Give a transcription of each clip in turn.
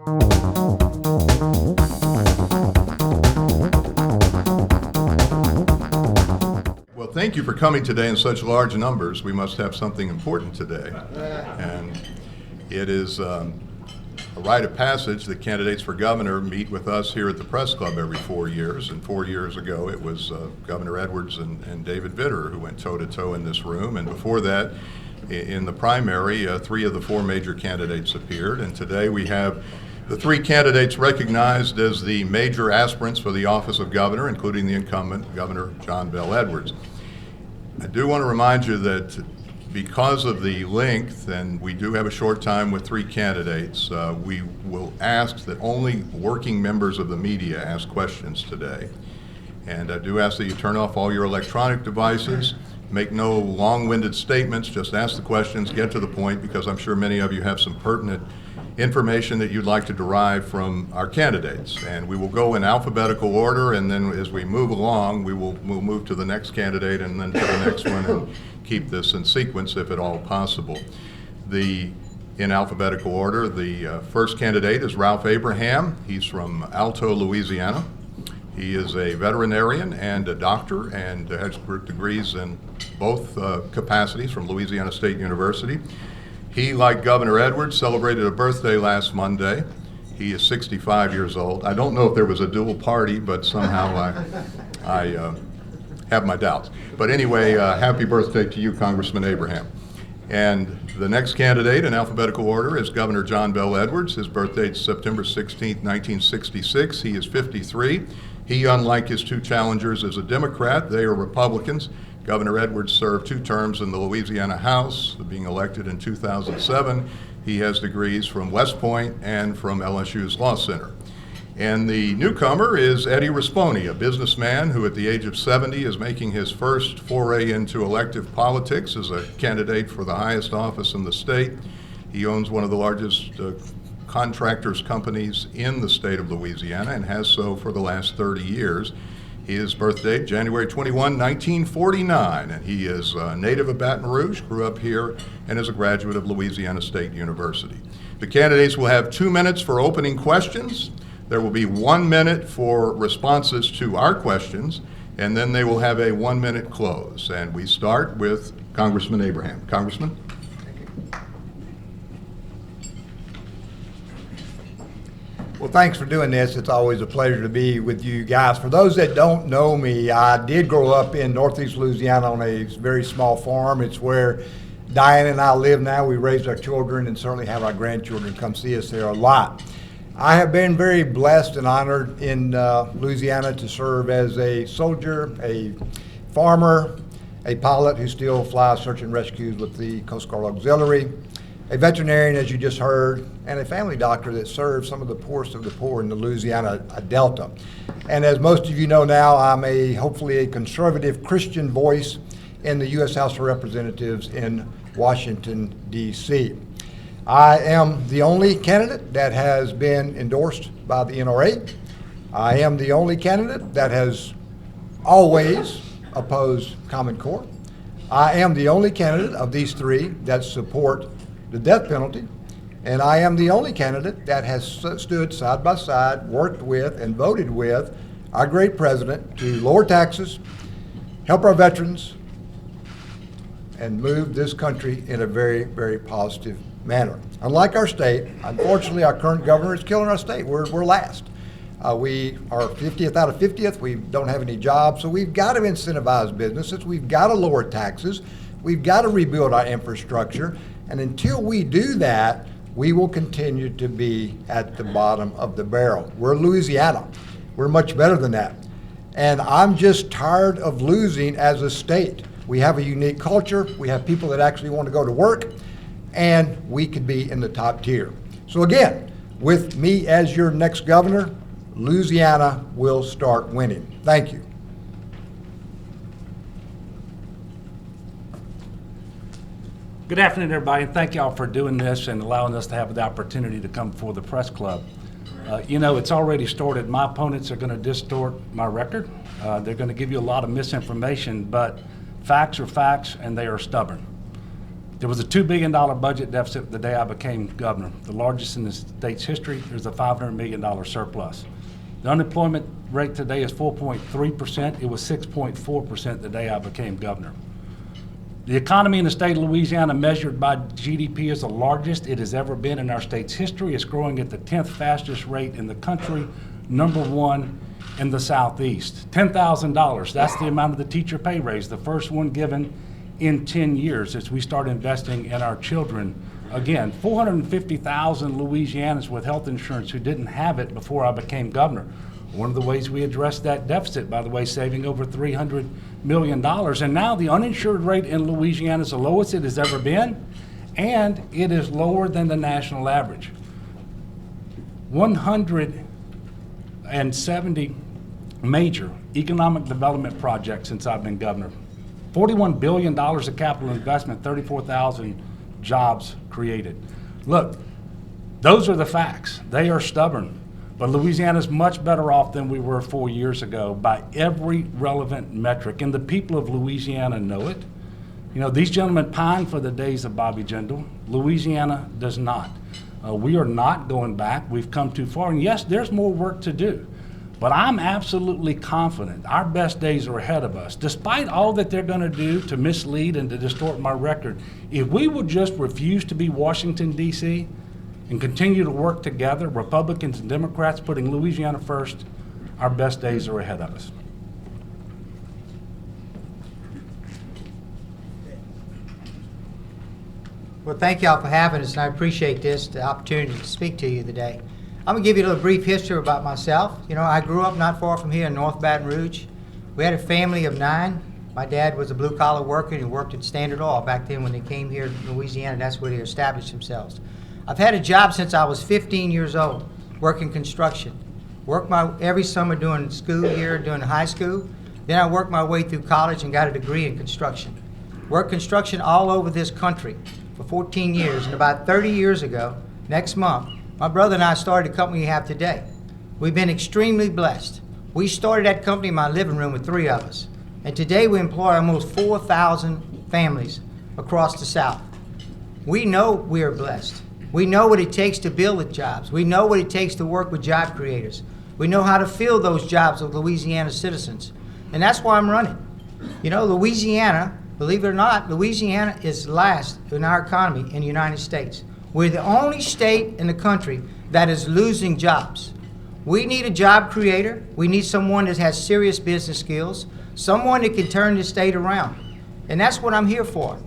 Well, thank you for coming today in such large numbers. We must have something important today. And it is a rite of passage that candidates for governor meet with us here at the Press Club every 4 years. And 4 years ago, it was Governor Edwards and David Vitter who went toe-to-toe in this room. And before that, in the primary, 3 of the 4 major candidates appeared. And today we have the 3 candidates recognized as the major aspirants for the office of governor, including the incumbent, Governor John Bel Edwards. I do want to remind you that because of the length, and we do have a short time with 3 candidates, we will ask that only working members of the media ask questions today. And I do ask that you turn off all your electronic devices, make no long-winded statements, just ask the questions, get to the point, because I'm sure many of you have some pertinent information that you'd like to derive from our candidates. And we will go in alphabetical order, and then as we move along, we'll move to the next candidate and then to the next one, and keep this in sequence if at all possible. In alphabetical order, the first candidate is Ralph Abraham. He's from Alto, Louisiana. He is a veterinarian and a doctor and has degrees in both capacities from Louisiana State University. He, like Governor Edwards, celebrated a birthday last Monday. He is 65 years old. I don't know if there was a dual party, but somehow I have my doubts. But anyway, happy birthday to you, Congressman Abraham. And the next candidate in alphabetical order is Governor John Bel Edwards. His birthday is September 16th, 1966. He is 53. He, unlike his 2 challengers, is a Democrat. They are Republicans. Governor Edwards served 2 terms in the Louisiana House, being elected in 2007. He has degrees from West Point and from LSU's Law Center. And the newcomer is Eddie Rispone, a businessman who at the age of 70 is making his first foray into elective politics as a candidate for the highest office in the state. He owns one of the largest contractors companies in the state of Louisiana and has so for the last 30 years. His birthday, January 21, 1949, and he is a native of Baton Rouge, grew up here, and is a graduate of Louisiana State University. The candidates will have 2 minutes for opening questions. There will be 1 minute for responses to our questions, and then they will have a 1-minute close. And we start with Congressman Abraham. Congressman? Well, thanks for doing this. It's always a pleasure to be with you guys. For those that don't know me, I did grow up in Northeast Louisiana on a very small farm. It's where Diane and I live now. We raised our children and certainly have our grandchildren come see us there a lot. I have been very blessed and honored in Louisiana to serve as a soldier, a farmer, a pilot who still flies search and rescues with the Coast Guard Auxiliary, a veterinarian, as you just heard, and a family doctor that serves some of the poorest of the poor in the Louisiana Delta. And as most of you know now, I'm hopefully a conservative Christian voice in the U.S. House of Representatives in Washington, D.C. I am the only candidate that has been endorsed by the NRA. I am the only candidate that has always opposed Common Core. I am the only candidate of these 3 that support the death penalty, and I am the only candidate that has stood side by side, worked with, and voted with our great president to lower taxes, help our veterans, and move this country in a very, very positive manner. Unlike our state, unfortunately, our current governor is killing our state. We're last. We are 50th out of 50th. We don't have any jobs, so we've got to incentivize businesses. We've got to lower taxes. We've got to rebuild our infrastructure. And until we do that, we will continue to be at the bottom of the barrel. We're Louisiana. We're much better than that. And I'm just tired of losing as a state. We have a unique culture. We have people that actually want to go to work, and we could be in the top tier. So again, with me as your next governor, Louisiana will start winning. Thank you. Good afternoon, everybody, and thank y'all for doing this and allowing us to have the opportunity to come before the press club. You know, it's already started. My opponents are going to distort my record. They're going to give you a lot of misinformation, but facts are facts, and they are stubborn. There was a $2 billion budget deficit the day I became governor, the largest in the state's history. There's a $500 million surplus. The unemployment rate today is 4.3%. It was 6.4% the day I became governor. The economy in the state of Louisiana, measured by GDP, is the largest it has ever been in our state's history. It's growing at the 10th fastest rate in the country, #1 in the Southeast. $10,000, that's the amount of the teacher pay raise, the first one given in 10 years as we start investing in our children. Again, 450,000 Louisianans with health insurance who didn't have it before I became governor. One of the ways we addressed that deficit, by the way, saving over $300 million. And now the uninsured rate in Louisiana is the lowest it has ever been, and it is lower than the national average. 170 major economic development projects since I've been governor. $41 billion of capital investment, 34,000 jobs created. Look, those are the facts. They are stubborn. But Louisiana's much better off than we were 4 years ago by every relevant metric, and the people of Louisiana know it. You know, these gentlemen pine for the days of Bobby Jindal. Louisiana does not. We are not going back. We've come too far, and yes, there's more work to do. But I'm absolutely confident our best days are ahead of us. Despite all that they're going to do to mislead and to distort my record, if we would just refuse to be Washington, D.C., and continue to work together, Republicans and Democrats putting Louisiana first, our best days are ahead of us. Well, thank y'all for having us, and I appreciate the opportunity to speak to you today. I'm gonna give you a little brief history about myself. You know, I grew up not far from here in North Baton Rouge. We had a family of 9. My dad was a blue-collar worker, and he worked at Standard Oil back then when they came here to Louisiana. That's where they established themselves. I've had a job since I was 15 years old, working construction. Worked every summer during school year, during high school. Then I worked my way through college and got a degree in construction. Worked construction all over this country for 14 years. And about 30 years ago, next month, my brother and I started the company we have today. We've been extremely blessed. We started that company in my living room with 3 of us. And today we employ almost 4,000 families across the South. We know we are blessed. We know what it takes to build the jobs. We know what it takes to work with job creators. We know how to fill those jobs with Louisiana citizens. And that's why I'm running. You know, Louisiana, believe it or not, Louisiana is last in our economy in the United States. We're the only state in the country that is losing jobs. We need a job creator. We need someone that has serious business skills, someone that can turn the state around. And that's what I'm here for.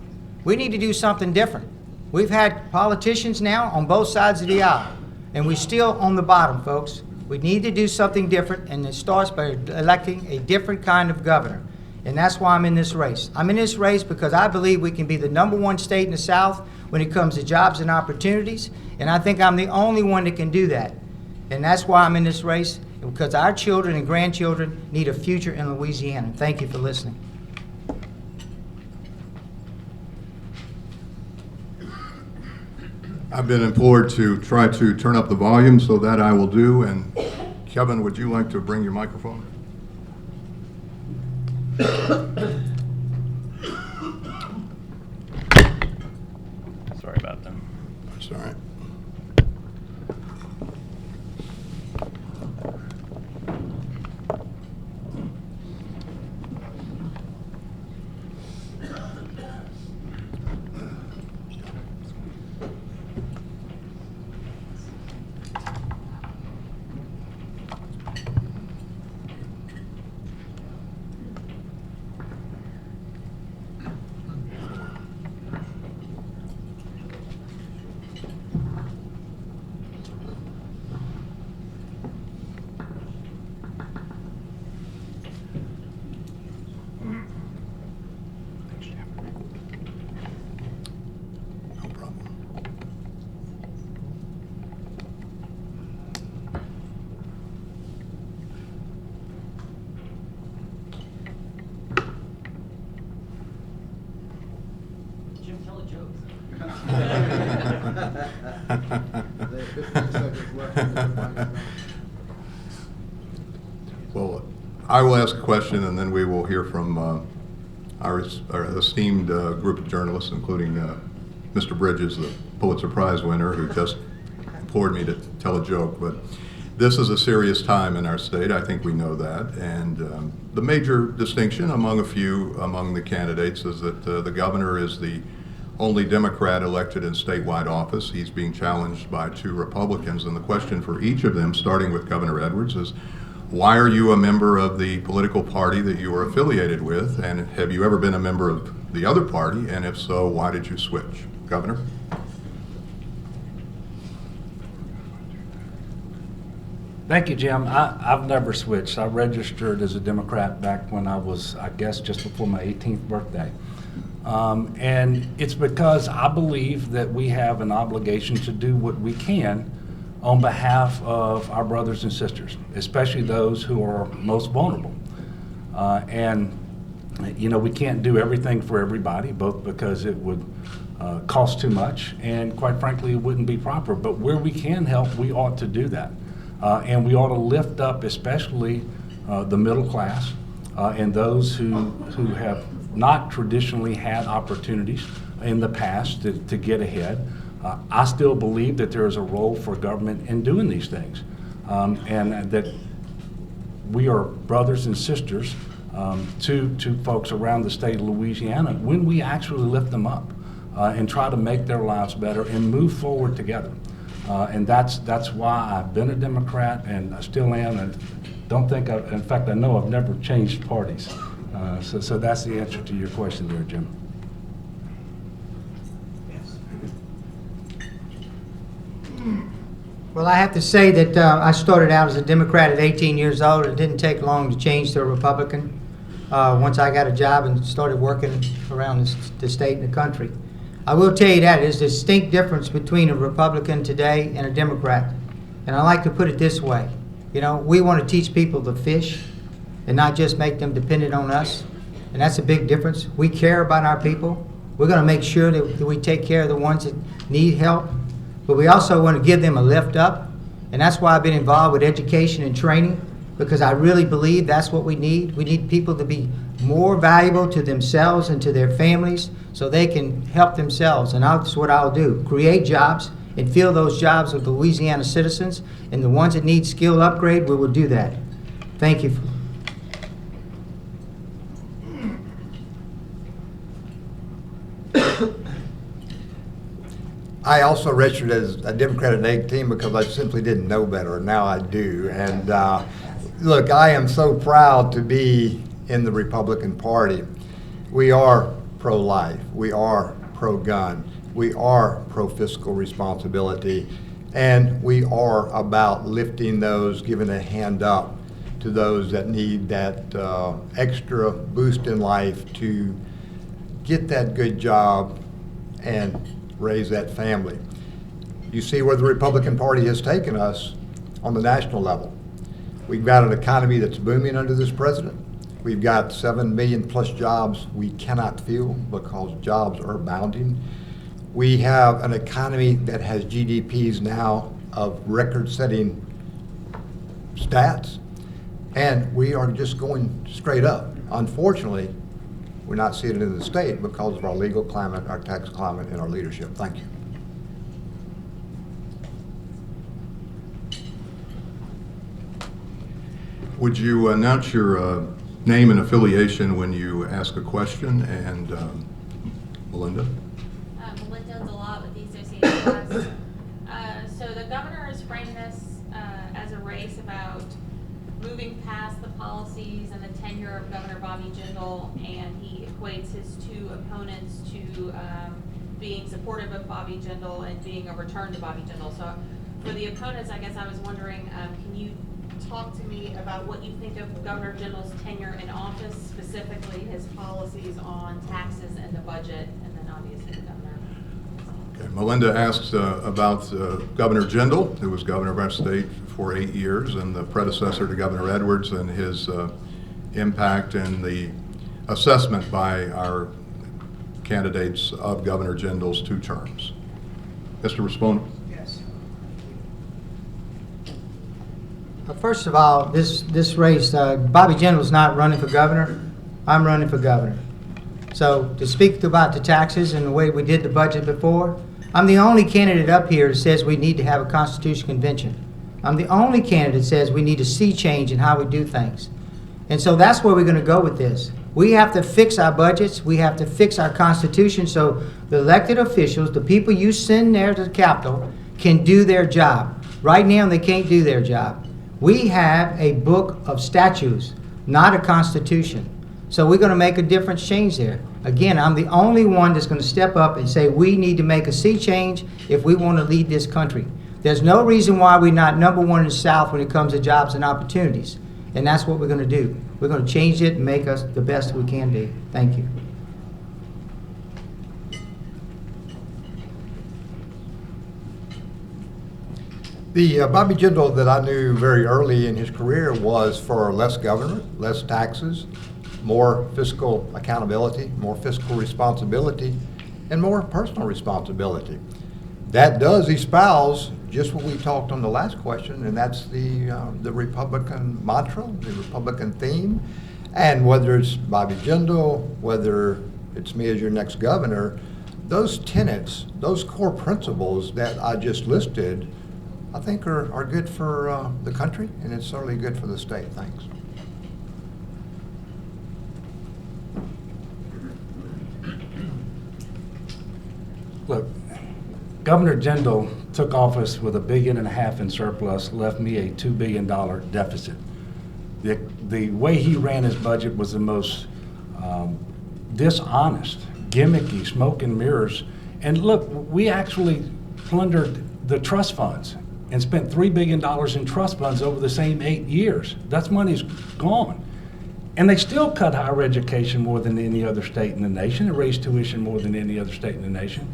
We need to do something different. We've had politicians now on both sides of the aisle, and we're still on the bottom, folks. We need to do something different, and it starts by electing a different kind of governor. And that's why I'm in this race. I'm in this race because I believe we can be the #1 state in the South when it comes to jobs and opportunities, and I think I'm the only one that can do that. And that's why I'm in this race, because our children and grandchildren need a future in Louisiana. Thank you for listening. I've been implored to try to turn up the volume, so that I will do. And Kevin, would you like to bring your microphone? Sorry about that. That's all right. No problem. Jim, tell a joke. Well, I will ask a question, and then we will hear from our esteemed group of journalists, including Mr. Bridges, the Pulitzer Prize winner, who just implored me to tell a joke, but this is a serious time in our state. I think we know that. And the major distinction among a few among the candidates is that the governor is the only Democrat elected in statewide office. He's being challenged by 2 Republicans. And the question for each of them, starting with Governor Edwards, is why are you a member of the political party that you are affiliated with? And have you ever been a member of the other party? And if so, why did you switch? Governor? Thank you, Jim. I've never switched. I registered as a Democrat back when I was, I guess, just before my 18th birthday. And it's because I believe that we have an obligation to do what we can on behalf of our brothers and sisters, especially those who are most vulnerable. And you know, we can't do everything for everybody, both because it would cost too much and quite frankly, it wouldn't be proper. But where we can help, we ought to do that. And we ought to lift up especially the middle class and those who have not traditionally had opportunities in the past to get ahead. I still believe that there is a role for government in doing these things, and that we are brothers and sisters to folks around the state of Louisiana when we actually lift them up and try to make their lives better and move forward together. And that's why I've been a Democrat and I still am, and don't think, in fact, I know I've never changed parties. So that's the answer to your question there, Jim. Well, I have to say that I started out as a Democrat at 18 years old. It didn't take long to change to a Republican once I got a job and started working around the state and the country. I will tell you that there's a distinct difference between a Republican today and a Democrat. And I like to put it this way. You know, we want to teach people to fish and not just make them dependent on us. And that's a big difference. We care about our people. We're going to make sure that we take care of the ones that need help. But we also want to give them a lift up. And that's why I've been involved with education and training, because I really believe that's what we need. We need people to be more valuable to themselves and to their families so they can help themselves. And that's what I'll do, create jobs and fill those jobs with Louisiana citizens. And the ones that need skill upgrade, we will do that. Thank you. I also registered as a Democrat at 18 because I simply didn't know better. Now I do. And look, I am so proud to be in the Republican Party. We are pro-life. We are pro-gun. We are pro-fiscal responsibility. And we are about lifting those, giving a hand up to those that need that extra boost in life to get that good job and raise that family. You see where the Republican Party has taken us on the national level. We've got an economy that's booming under this president. We've got 7 million plus jobs we cannot fill because jobs are abounding. We have an economy that has GDPs now of record-setting stats, and we are just going straight up. Unfortunately, we're not seeing it in the state because of our legal climate, our tax climate, and our leadership. Thank you. Would you announce your name and affiliation when you ask a question? And Melinda? Melinda Delot with the Associated Press. So the governor has framed this as a race about moving past the policies and the tenure of Governor Bobby Jindal, and he equates his 2 opponents to being supportive of Bobby Jindal and being a return to Bobby Jindal. So for the opponents, I guess I was wondering, can you talk to me about what you think of Governor Jindal's tenure in office, specifically his policies on taxes and the budget, and then obviously the governor? Okay. Melinda asks about Governor Jindal, who was governor of our state for 8 years, and the predecessor to Governor Edwards, and his impact and the assessment by our candidates of Governor Jindal's 2 terms. Mr. Rispone? Yes. First of all, this race, Bobby Jindal's not running for governor. I'm running for governor. So to speak about the taxes and the way we did the budget before, I'm the only candidate up here that says we need to have a constitutional convention. I'm the only candidate that says we need a sea change in how we do things. And so that's where we're going to go with this. We have to fix our budgets. We have to fix our constitution so the elected officials, the people you send there to the Capitol, can do their job. Right now, they can't do their job. We have a book of statutes, not a constitution. So we're going to make a difference change there. Again, I'm the only one that's going to step up and say we need to make a sea change if we want to lead this country. There's no reason why we're not number one in the South when it comes to jobs and opportunities. And that's what we're going to do. We're going to change it and make us the best we can be. Thank you. The Bobby Jindal that I knew very early in his career was for less government, less taxes, more fiscal accountability, more fiscal responsibility, and more personal responsibility. That does espouse just what we talked on the last question, and that's the Republican mantra, the Republican theme. And whether it's Bobby Jindal, whether it's me as your next governor, those tenets, those core principles that I just listed, I think are good for the country, and it's certainly good for the state. Thanks. Look, Governor Jindal took office with $1.5 billion in surplus, left me a $2 billion deficit. The way he ran his budget was the most dishonest, gimmicky, smoke and mirrors. And look, we actually plundered the trust funds and spent $3 billion in trust funds over the same 8 years. That money's gone. And they still cut higher education more than any other state in the nation. They raised tuition more than any other state in the nation.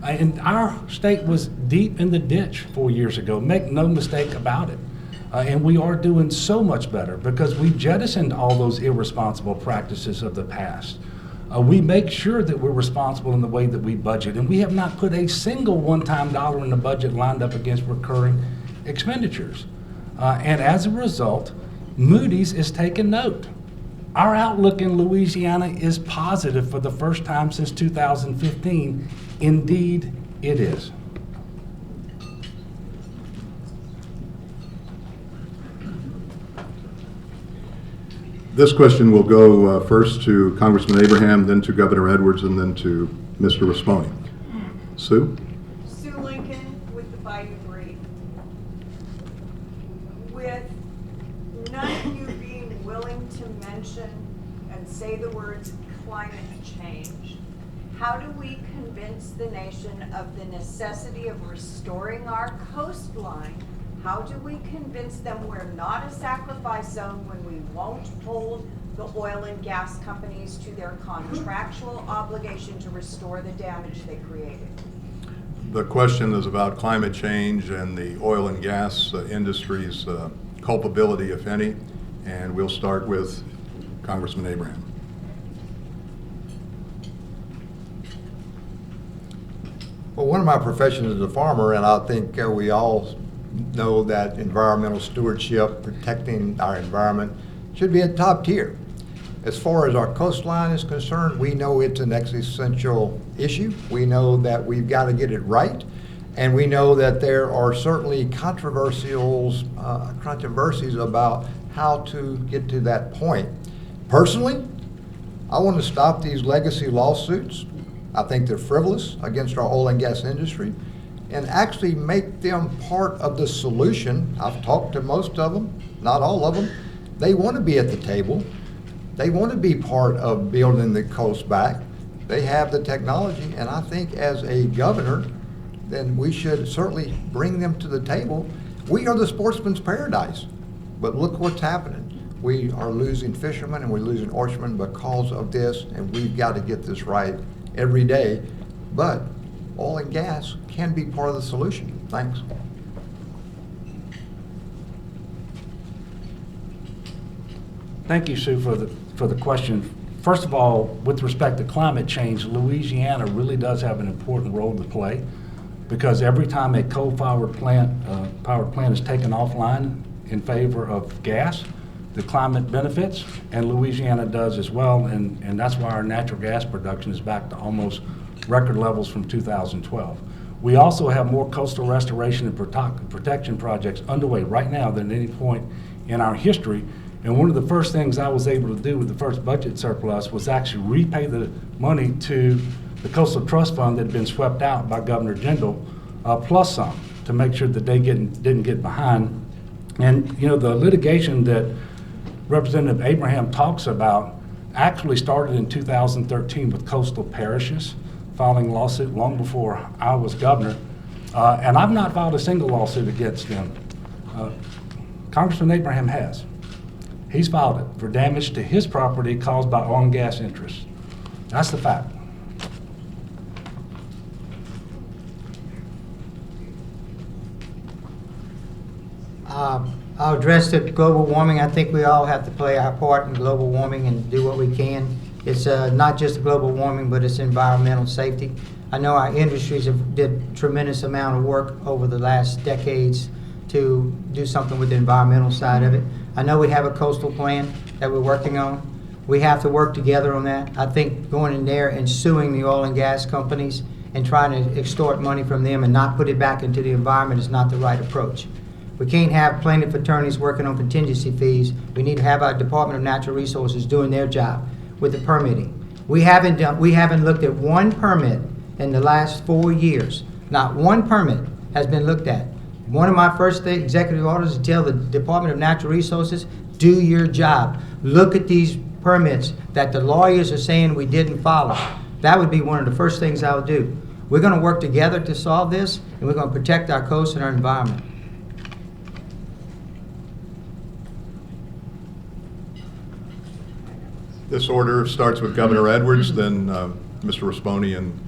And our state was deep in the ditch 4 years ago. Make no mistake about it. And we are doing so much better because we jettisoned all those irresponsible practices of the past. We make sure that we're responsible in the way that we budget, and we have not put a single one-time dollar in the budget lined up against recurring expenditures. And as a result, Moody's is taking note. Our outlook in Louisiana is positive for the first time since 2015. Indeed, it is. This question will go first to Congressman Abraham, then to Governor Edwards, and then to Mr. Rispone. Sue? Sue Lincoln with the Bayou Brief. With none of you being willing to mention and say the words climate change, how do we convince the nation of the necessity of restoring our coastline? How do we convince them we're not a sacrifice zone when we won't hold the oil and gas companies to their contractual obligation to restore the damage they created? The question is about climate change and the oil and gas industry's culpability, if any, and we'll start with Congressman Abraham. Well, one of my professions is a farmer, and I think we all know that environmental stewardship, protecting our environment, should be at top tier. As far as our coastline is concerned, we know it's an existential issue. We know that we've got to get it right, and we know that there are certainly controversies about how to get to that point. Personally, I want to stop these legacy lawsuits. I think they're frivolous against our oil and gas industry, and actually make them part of the solution. I've talked to most of them, not all of them. They want to be at the table. They want to be part of building the coast back. They have the technology, and I think as a governor, then we should certainly bring them to the table. We are the sportsman's paradise, but look what's happening. We are losing fishermen and we're losing oarsmen because of this, and we've got to get this right every day. But oil and gas can be part of the solution. Thanks. Thank you, Sue, for the question. First of all, with respect to climate change, Louisiana really does have an important role to play, because every time a coal-fired plant is taken offline in favor of gas, the climate benefits, and Louisiana does as well, and that's why our natural gas production is back to almost record levels from 2012. We also have more coastal restoration and protection projects underway right now than at any point in our history. And one of the first things I was able to do with the first budget surplus was actually repay the money to the Coastal Trust Fund that had been swept out by Governor Jindal, plus some, to make sure that they didn't get behind. And you know, the litigation that Representative Abraham talks about actually started in 2013 with coastal parishes filing lawsuit long before I was governor. And I've not filed a single lawsuit against them. Congressman Abraham has. He's filed it for damage to his property caused by oil and gas interests. That's the fact. I'll address the global warming. I think we all have to play our part in global warming and do what we can. It's not just global warming, but it's environmental safety. I know our industries have did tremendous amount of work over the last decades to do something with the environmental side of it. I know we have a coastal plan that we're working on. We have to work together on that. I think going in there and suing the oil and gas companies and trying to extort money from them and not put it back into the environment is not the right approach. We can't have plaintiff attorneys working on contingency fees. We need to have our Department of Natural Resources doing their job with the permitting. We haven't looked at one permit in the last 4 years. Not one permit has been looked at. One of my first executive orders is to tell the Department of Natural Resources, do your job. Look at these permits that the lawyers are saying we didn't follow. That would be one of the first things I would do. We're going to work together to solve this, and we're going to protect our coast and our environment. This order starts with Governor Edwards, then Mr. Rispone and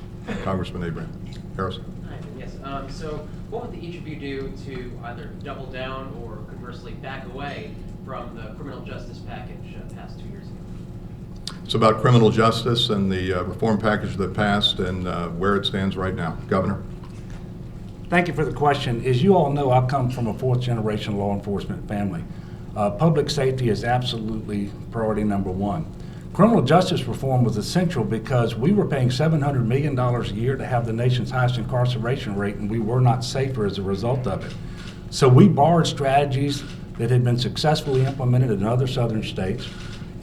Congressman Abraham. Harrison. Hi, yes. So what would each of you do to either double down or conversely back away from the criminal justice package passed 2 years ago? It's about criminal justice and the reform package that passed and where it stands right now. Governor. Thank you for the question. As you all know, I come from a fourth-generation law enforcement family. Public safety is absolutely priority number one. Criminal justice reform was essential because we were paying $700 million a year to have the nation's highest incarceration rate, and we were not safer as a result of it. So we borrowed strategies that had been successfully implemented in other southern states,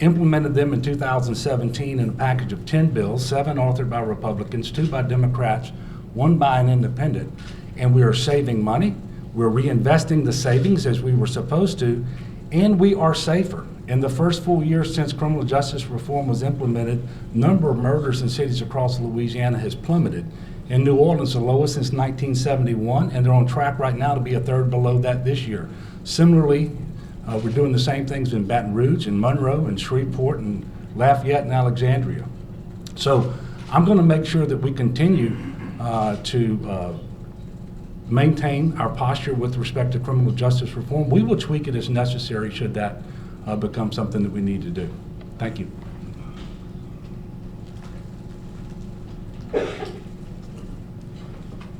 implemented them in 2017 in a package of 10 bills, 7 authored by Republicans, 2 by Democrats, 1 by an independent. And we are saving money, we're reinvesting the savings as we were supposed to, and we are safer. In the first full year since criminal justice reform was implemented, number of murders in cities across Louisiana has plummeted. In New Orleans, the lowest since 1971, and they're on track right now to be a third below that this year. Similarly, we're doing the same things in Baton Rouge, and Monroe, and Shreveport, and Lafayette, and Alexandria. So I'm going to make sure that we continue to maintain our posture with respect to criminal justice reform. We will tweak it as necessary should that become something that we need to do. Thank you.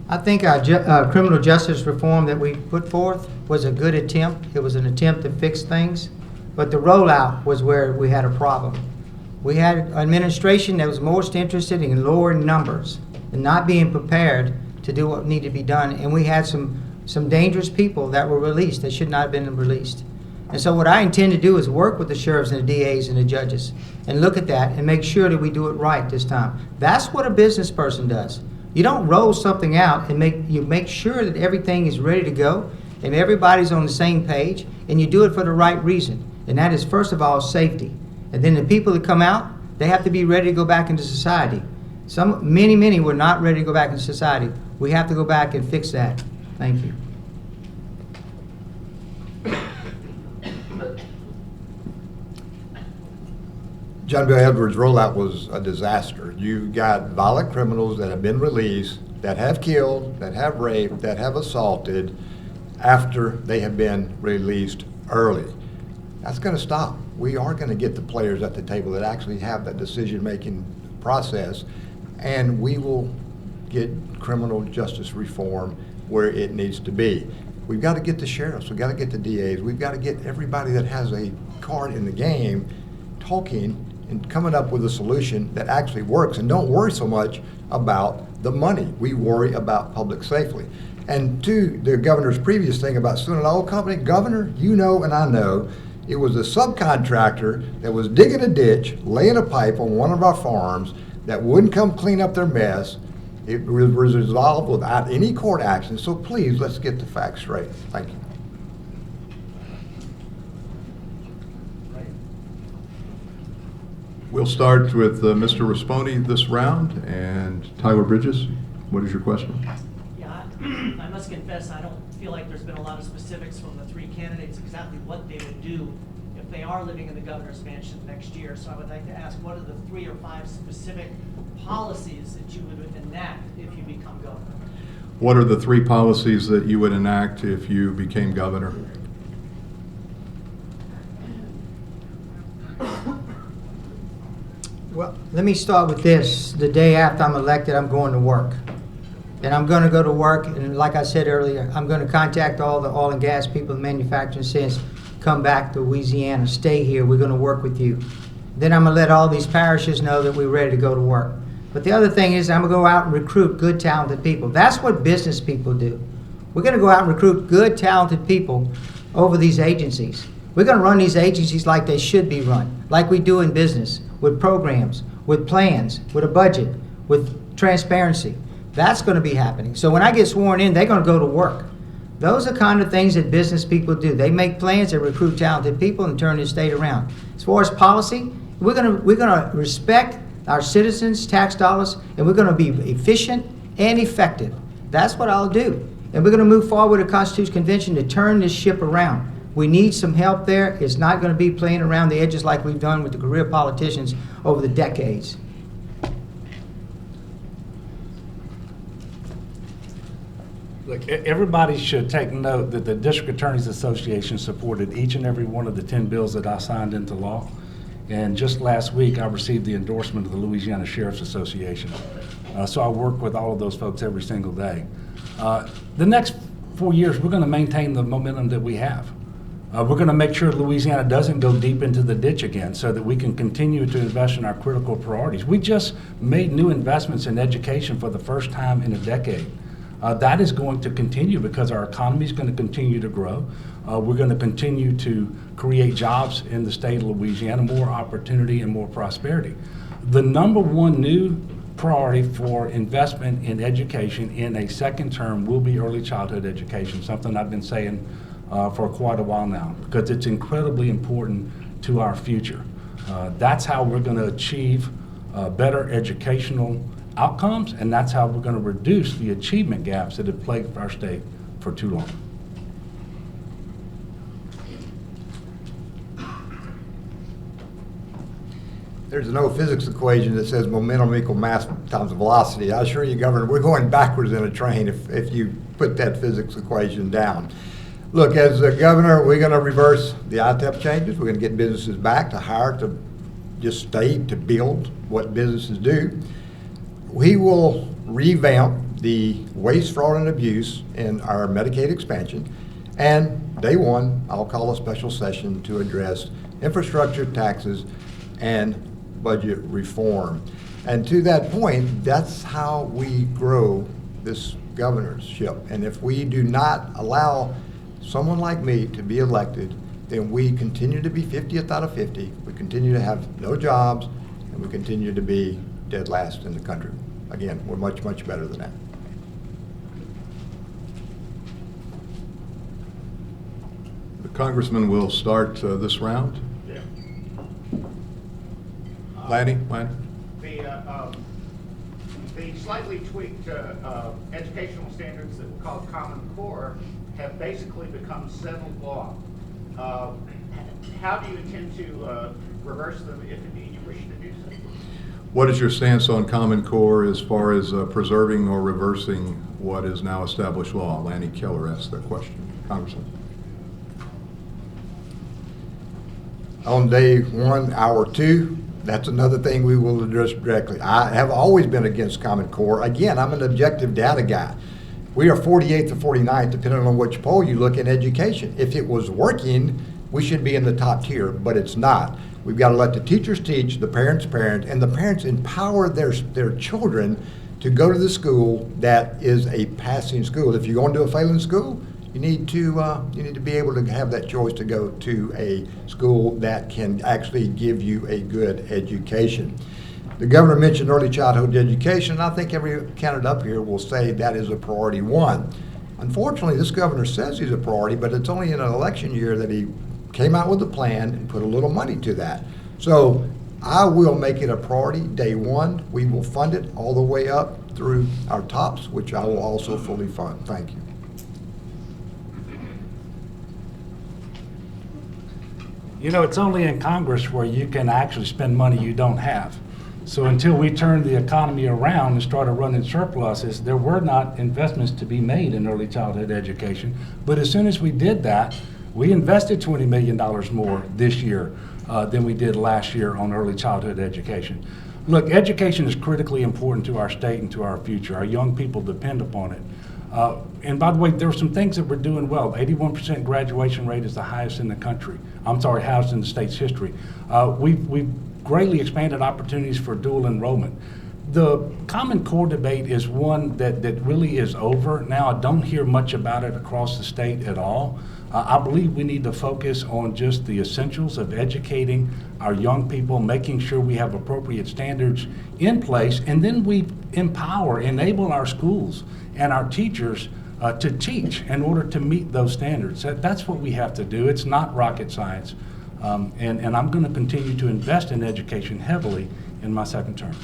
I think our criminal justice reform that we put forth was a good attempt. It was an attempt to fix things, but the rollout was where we had a problem. We had an administration that was most interested in lowering numbers and not being prepared to do what needed to be done, and we had some dangerous people that were released that should not have been released. And so what I intend to do is work with the sheriffs and the DAs and the judges and look at that and make sure that we do it right this time. That's what a business person does. You don't roll something out and make sure that everything is ready to go and everybody's on the same page, and you do it for the right reason. And that is, first of all, safety. And then the people that come out, they have to be ready to go back into society. Many were not ready to go back into society. We have to go back and fix that. Thank you. John Bel Edwards' rollout was a disaster. You've got violent criminals that have been released, that have killed, that have raped, that have assaulted after they have been released early. That's going to stop. We are going to get the players at the table that actually have that decision-making process, and we will get criminal justice reform where it needs to be. we've got to get the sheriffs, we've got to get the DAs, we've got to get everybody that has a card in the game talking and coming up with a solution that actually works, and don't worry so much about the money. We worry about public safety. And to the governor's previous thing about suing an oil company, Governor, you know and I know, it was a subcontractor that was digging a ditch, laying a pipe on one of our farms that wouldn't come clean up their mess. It was resolved without any court action. So please, let's get the facts straight. Thank you. We'll start with Mr. Rispone this round, and Tyler Bridges, what is your question? Yeah, I must confess, I don't feel like there's been a lot of specifics from the three candidates exactly what they would do if they are living in the governor's mansion next year. So I would like to ask, what are the 3 or 5 specific policies that you would enact if you become governor? What are the 3 policies that you would enact if you became governor? Well, let me start with this. The day after I'm elected, I'm going to work. And I'm going to go to work, and like I said earlier, I'm going to contact all the oil and gas people, the manufacturing says, come back to Louisiana, stay here, we're going to work with you. Then I'm going to let all these parishes know that we're ready to go to work. But the other thing is I'm going to go out and recruit good, talented people. That's what business people do. We're going to go out and recruit good, talented people over these agencies. We're going to run these agencies like they should be run, like we do in business, with programs, with plans, with a budget, with transparency. That's going to be happening. So when I get sworn in, they're going to go to work. Those are kind of things that business people do. They make plans, they recruit talented people, and turn the state around. As far as policy, we're going to respect our citizens' tax dollars, and we're going to be efficient and effective. That's what I'll do. And we're going to move forward with a Constitutional Convention to turn this ship around. We need some help there. It's not going to be playing around the edges like we've done with the career politicians over the decades. Look, everybody should take note that the District Attorneys Association supported each and every one of the 10 bills that I signed into law. And just last week, I received the endorsement of the Louisiana Sheriff's Association. So I work with all of those folks every single day. The next 4 years, we're going to maintain the momentum that we have. We're going to make sure Louisiana doesn't go deep into the ditch again so that we can continue to invest in our critical priorities. We just made new investments in education for the first time in a decade. That is going to continue because our economy is going to continue to grow. We're going to continue to create jobs in the state of Louisiana, more opportunity and more prosperity. The number one new priority for investment in education in a second term will be early childhood education, something I've been saying for quite a while now, because it's incredibly important to our future. That's how we're going to achieve better educational outcomes, and that's how we're going to reduce the achievement gaps that have plagued our state for too long. There's an old physics equation that says momentum equal mass times velocity. I assure you, Governor, we're going backwards in a train if you put that physics equation down. Look, as a governor, we're going to reverse the ITEP changes. We're going to get businesses back to hire, to just stay, to build what businesses do. We will revamp the waste, fraud, and abuse in our Medicaid expansion. And day one, I'll call a special session to address infrastructure, taxes, and budget reform. And to that point, that's how we grow this governorship. And if we do not allow someone like me to be elected, then we continue to be 50th out of 50. We continue to have no jobs, and we continue to be dead last in the country. Again, we're much, much better than that. The congressman will start this round. Yeah. Lanny? The slightly tweaked educational standards that we call Common Core have basically become settled law. How do you intend to reverse them if indeed you wish to do so? What is your stance on Common Core as far as preserving or reversing what is now established law? Lanny Keller asked that question. Congressman. On day one, hour two, that's another thing we will address directly. I have always been against Common Core. Again, I'm an objective data guy. We are 48th or 49th, depending on which poll you look, in education. If it was working, we should be in the top tier, but it's not. We've got to let the teachers teach, the parents parent, and the parents empower their children to go to the school that is a passing school. If you're going to a failing school, you need to be able to have that choice to go to a school that can actually give you a good education. The governor mentioned early childhood education, and I think every candidate up here will say that is a priority one. Unfortunately, this governor says he's a priority, but it's only in an election year that he came out with a plan and put a little money to that. So I will make it a priority day one. We will fund it all the way up through our tops, which I will also fully fund. Thank you. You know, it's only in Congress where you can actually spend money you don't have. So until we turned the economy around and started running surpluses, there were not investments to be made in early childhood education. But as soon as we did that, we invested $20 million more this year than we did last year on early childhood education. Look, education is critically important to our state and to our future. Our young people depend upon it. And by the way, there are some things that we're doing well. 81% graduation rate is the highest in the country. Highest in the state's history. We've greatly expanded opportunities for dual enrollment. The Common Core debate is one that really is over now. I don't hear much about it across the state at all. I believe we need to focus on just the essentials of educating our young people, making sure we have appropriate standards in place, and then we enable our schools and our teachers to teach in order to meet those standards. That's what we have to do. It's not rocket science. And I'm going to continue to invest in education heavily in my second term.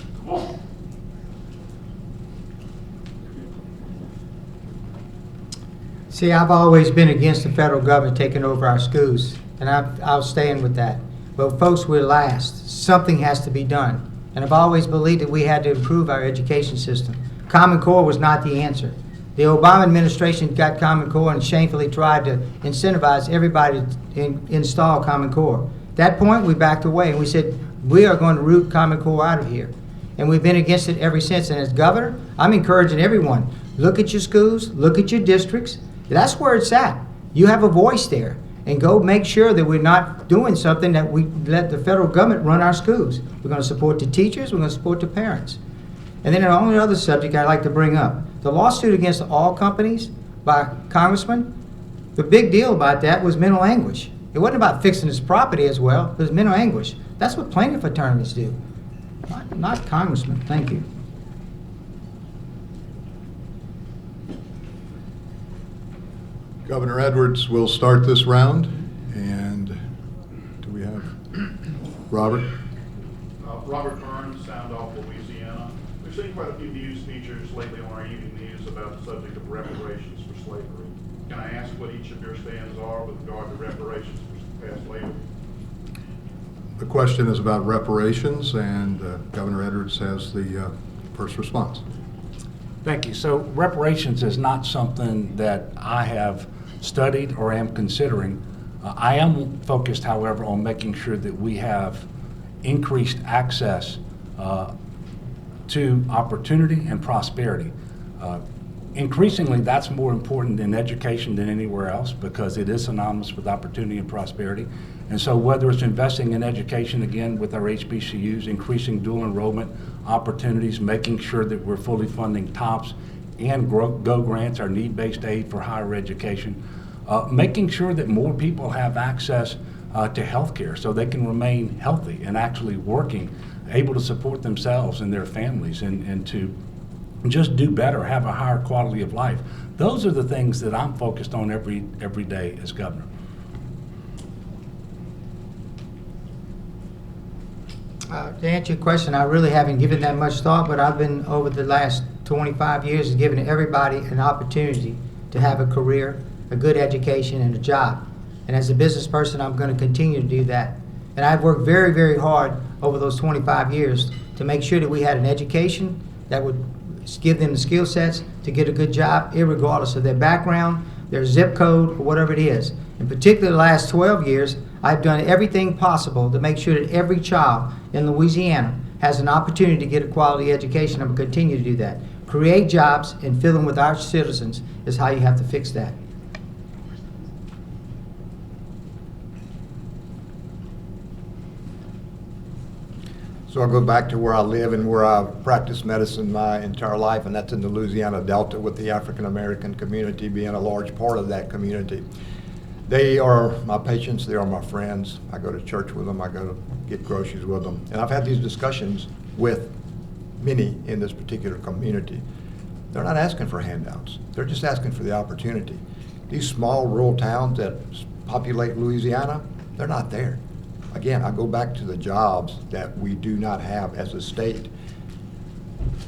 See, I've always been against the federal government taking over our schools, and I'll stand with that. But folks, we're last. Something has to be done. And I've always believed that we had to improve our education system. Common Core was not the answer. The Obama administration got Common Core and shamefully tried to incentivize everybody to install Common Core. At that point, we backed away and we said, we are going to root Common Core out of here. And we've been against it ever since. And as governor, I'm encouraging everyone, look at your schools, look at your districts. That's where it's at. You have a voice there. And go make sure that we're not doing something that we let the federal government run our schools. We're going to support the teachers, we're going to support the parents. And then the only other subject I'd like to bring up, the lawsuit against all companies by Congressman, the big deal about that was mental anguish. It wasn't about fixing his property as well, it was mental anguish. That's what plaintiff attorneys do, not congressmen. Thank you. Governor Edwards will start this round, and do we have Robert? Robert Burns, Sound Off, Louisiana. We've seen quite a few news features lately on our evening news about the subject of reparations for slavery. Can I ask what each of your stands are with regard to reparations for past slavery? The question is about reparations, and Governor Edwards has the first response. Thank you. So reparations is not something that I have studied or am considering. I am focused, however, on making sure that we have increased access to opportunity and prosperity. Increasingly, that's more important in education than anywhere else because it is synonymous with opportunity and prosperity. And so whether it's investing in education, again, with our HBCUs, increasing dual enrollment opportunities, making sure that we're fully funding TOPS and GO grants, our need-based aid for higher education, making sure that more people have access to health care so they can remain healthy and actually working, able to support themselves and their families and to just do better, have a higher quality of life. Those are the things that I'm focused on every day as governor. To answer your question, I really haven't given that much thought, but I've been, over the last 25 years, giving everybody an opportunity to have a career, a good education, and a job. And as a business person, I'm going to continue to do that. And I've worked very, very hard over those 25 years to make sure that we had an education that would give them the skill sets to get a good job, irregardless of their background, their zip code, or whatever it is. In particular, the last 12 years, I've done everything possible to make sure that every child in Louisiana has an opportunity to get a quality education. I'm going to continue to do that. create jobs and fill them with our citizens is how you have to fix that. So I'll go back to where I live and where I've practiced medicine my entire life, and that's in the Louisiana Delta, with the African American community being a large part of that community. They are my patients, they are my friends. I go to church with them, I go to get groceries with them. And I've had these discussions with many in this particular community. They're not asking for handouts, they're just asking for the opportunity. These small rural towns that populate Louisiana, they're not there. Again, I go back to the jobs that we do not have as a state.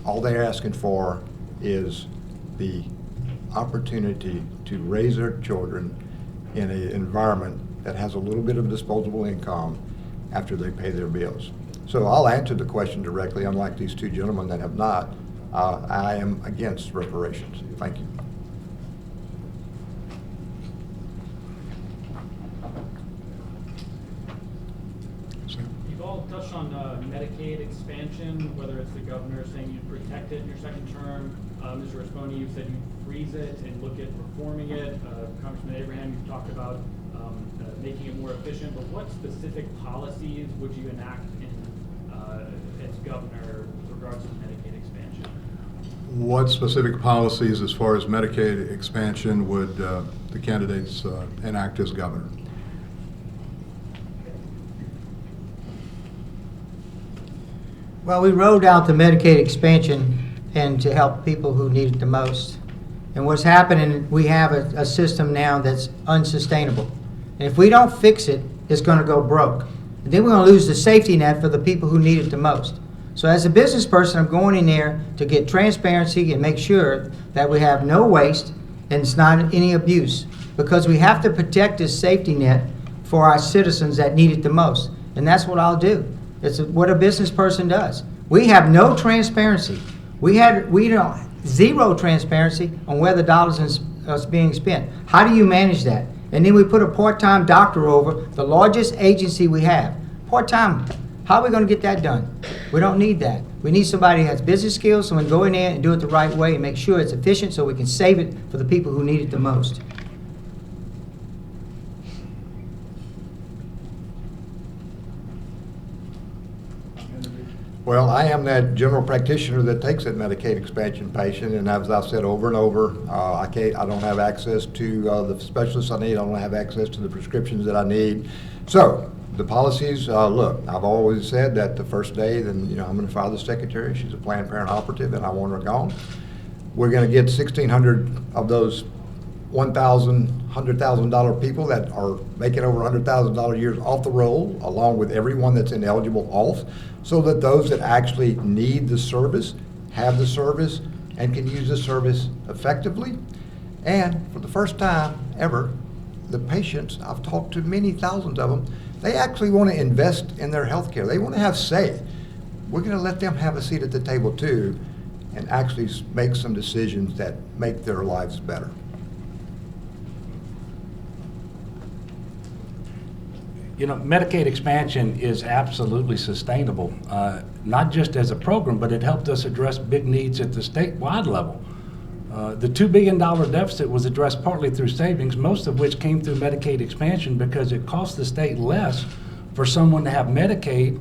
All they're asking for is the opportunity to raise their children in an environment that has a little bit of disposable income after they pay their bills. So I'll answer the question directly, unlike these two gentlemen that have not. I am against reparations. Thank you. You've all touched on Medicaid expansion, whether it's the governor saying you'd protect it in your second term. Mr. Rispone, you've said you'd freeze it and look at reforming it. Congressman Abraham, you've talked about making it more efficient. But what specific policies would you enact as governor with regards to Medicaid expansion? What specific policies as far as Medicaid expansion would the candidates enact as governor? Well, we rolled out the Medicaid expansion and to help people who need it the most. And what's happening, we have a system now that's unsustainable. And if we don't fix it, it's going to go broke. And then we're going to lose the safety net for the people who need it the most. So as a business person, I'm going in there to get transparency and make sure that we have no waste and it's not any abuse. Because we have to protect this safety net for our citizens that need it the most. And that's what I'll do. It's what a business person does. We have no transparency. We don't zero transparency on where the dollars is being spent. How do you manage that? And then we put a part-time doctor over the largest agency we have. Part-time. How are we going to get that done? We don't need that. We need somebody who has business skills, so we can go in there and do it the right way and make sure it's efficient so we can save it for the people who need it the most. Well, I am that general practitioner that takes that Medicaid expansion patient, and as I've said over and over, I don't have access to the specialists I need. I don't have access to the prescriptions that I need. So the policies, look, I've always said that the first day, then I'm going to fire the secretary. She's a Planned Parenthood operative, and I want her gone. We're going to get 1,600 of those $1,000, $100,000 people that are making over $100,000 a year off the roll, along with everyone that's ineligible off, so that those that actually need the service have the service and can use the service effectively. And for the first time ever, the patients, I've talked to many thousands of them, they actually want to invest in their health care. They want to have say. We're going to let them have a seat at the table too and actually make some decisions that make their lives better. Medicaid expansion is absolutely sustainable, not just as a program, but it helped us address big needs at the statewide level. The $2 billion deficit was addressed partly through savings, most of which came through Medicaid expansion because it cost the state less for someone to have Medicaid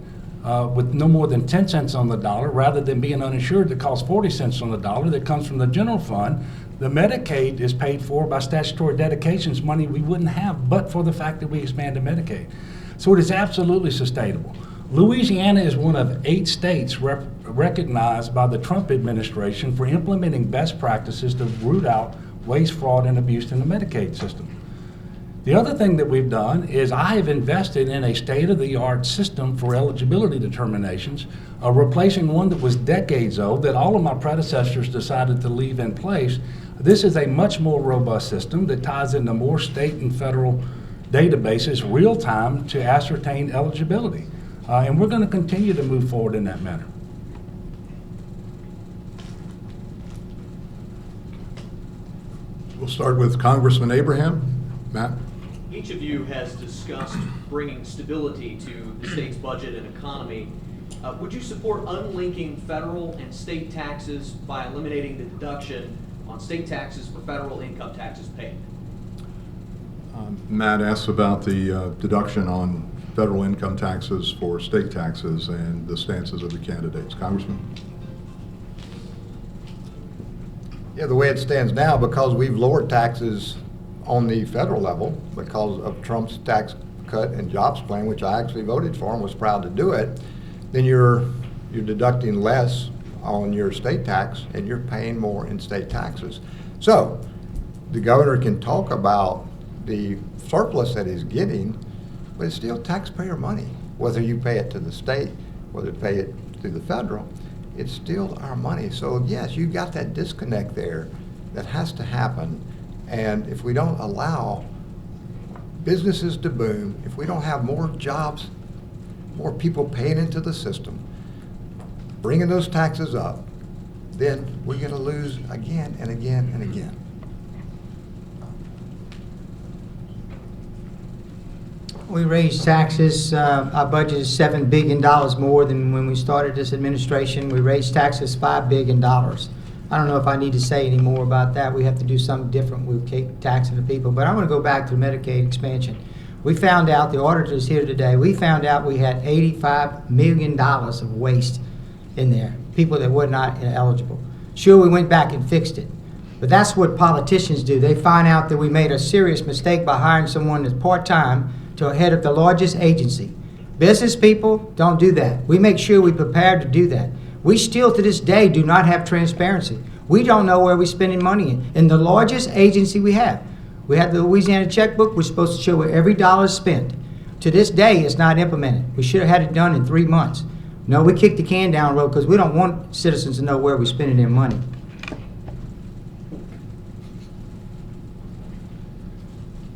with no more than 10 cents on the dollar, rather than being uninsured that costs 40 cents on the dollar that comes from the general fund. The Medicaid is paid for by statutory dedications, money we wouldn't have but for the fact that we expanded Medicaid. So it is absolutely sustainable. Louisiana is one of 8 states recognized by the Trump administration for implementing best practices to root out waste, fraud, and abuse in the Medicaid system. The other thing that we've done is I have invested in a state-of-the-art system for eligibility determinations, replacing one that was decades old that all of my predecessors decided to leave in place. This is a much more robust system that ties into more state and federal databases real time to ascertain eligibility. And we're going to continue to move forward in that manner. We'll start with Congressman Abraham. Matt? Each of you has discussed bringing stability to the state's budget and economy Would you support unlinking federal and state taxes by eliminating the deduction on state taxes for federal income taxes paid? Matt asked about the deduction on federal income taxes for state taxes and the stances of the candidates. Congressman? Yeah, the way it stands now, because we've lowered taxes on the federal level because of Trump's tax cut and jobs plan, which I actually voted for and was proud to do it, then you're deducting less on your state tax and you're paying more in state taxes. So the governor can talk about the surplus that he's getting, but it's still taxpayer money. Whether you pay it to the state, whether you pay it to the federal, it's still our money. So yes, you got that disconnect there that has to happen. And if we don't allow businesses to boom, if we don't have more jobs, more people paying into the system, bringing those taxes up, then we're going to lose again and again and again. We raised taxes, our budget is $7 billion more than when we started this administration. We raised taxes $5 billion. I don't know if I need to say any more about that. We have to do something different with taxing the people. But I'm going to go back to Medicaid expansion. We found out, the auditor's here today, we found out we had $85 million of waste in there, people that were not eligible. Sure, we went back and fixed it. But that's what politicians do. They find out that we made a serious mistake by hiring someone that's part-time to a head of the largest agency. Business people don't do that. We make sure we're prepared to do that. We still, to this day, do not have transparency. We don't know where we're spending money in the largest agency we have. We have the Louisiana checkbook. We're supposed to show where every dollar is spent. To this day, it's not implemented. We should have had it done in 3 months. No, we kicked the can down the road because we don't want citizens to know where we're spending their money.